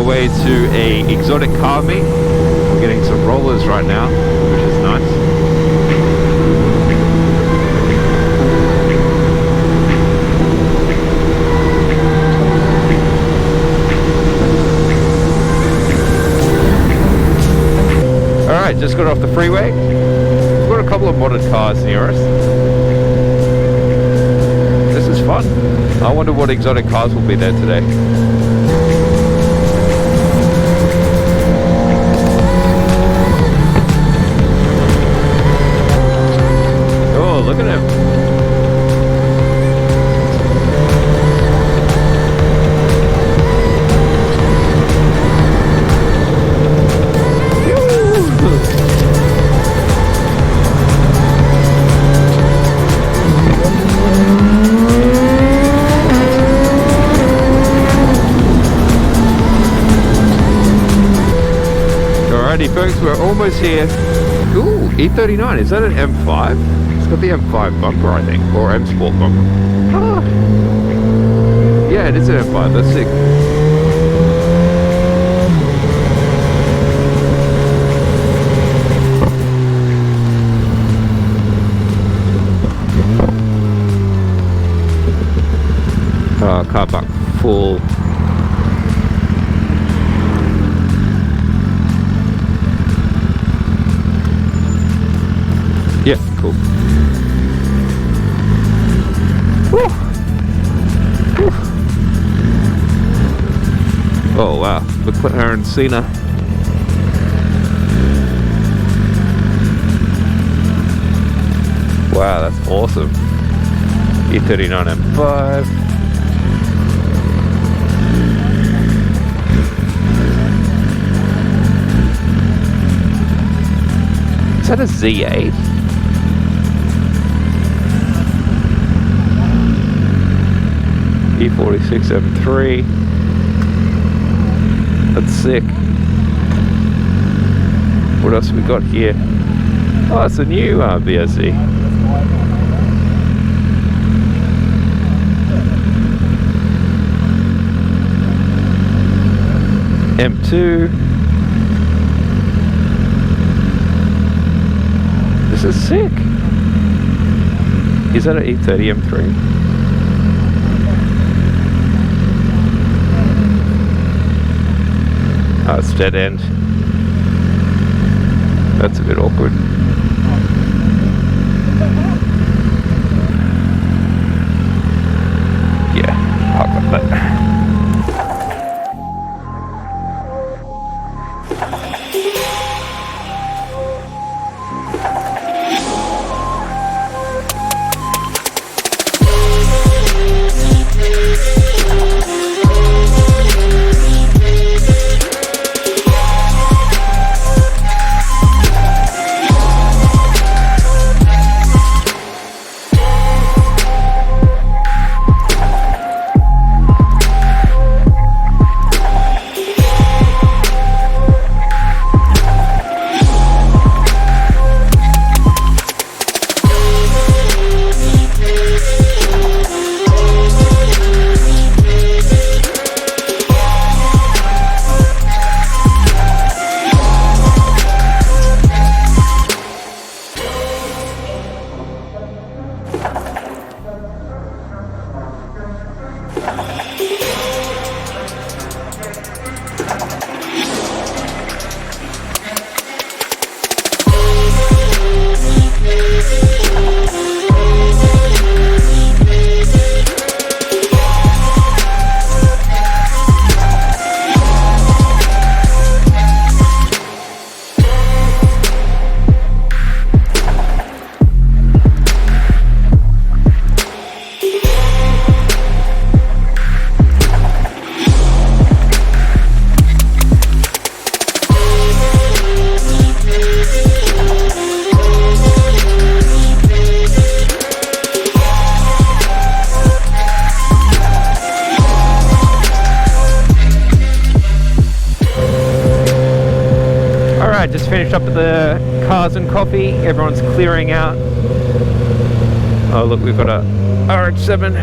our way to a exotic car meet. We're getting some rollers right now, which is nice. Alright, just got off the freeway. We've got a couple of modded cars near us. This is fun. I wonder what exotic cars will be there today. Oh, look at him. Alrighty folks, we're almost here. Ooh, E39, is that an M5? It's got the M5 bumper, I think, or M Sport bumper. Ah. Yeah, it is an M5, that's sick. Car park full. Yeah, cool. Woo. Woo. Oh wow, McLaren Cena. Wow, that's awesome. E39 M5. Is that a Z8? E46 M3. That's sick. What else have we got here? Oh, it's a new BSC. M2. This is sick. Is that an E30 M3? Oh, it's dead end. That's a bit awkward. Yeah, I'll got that. Just finished up at the Cars and Coffee. Everyone's clearing out. Oh look, we've got a RH7.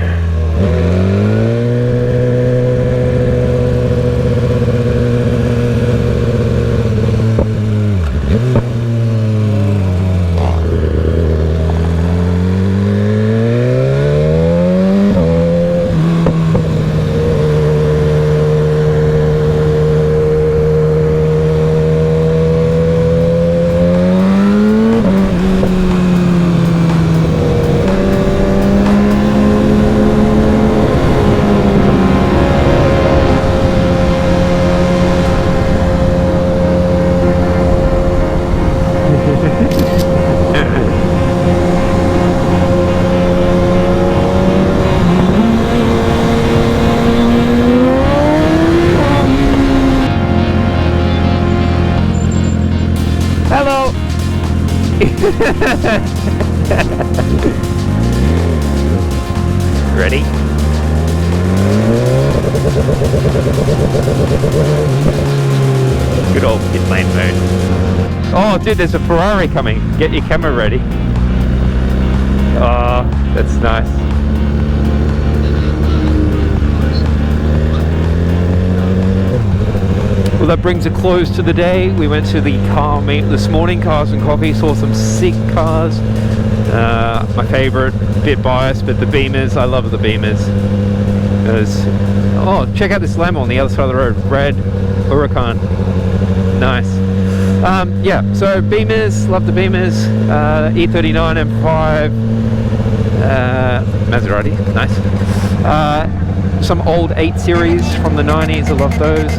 Ready? Good old pit lane mode. Oh, dude, there's a Ferrari coming. Get your camera ready. Oh, that's nice. Well, that brings a close to the day. We went to the car meet this morning, Cars and Coffee, saw some sick cars. My favorite, bit biased, but the Beamers. I love the Beamers. Oh, check out this Lambo on the other side of the road. Red Huracan. Nice. Yeah, so Beamers, love the Beamers. E39 M5. Maserati, nice. Some old 8 series from the 90s, I love those.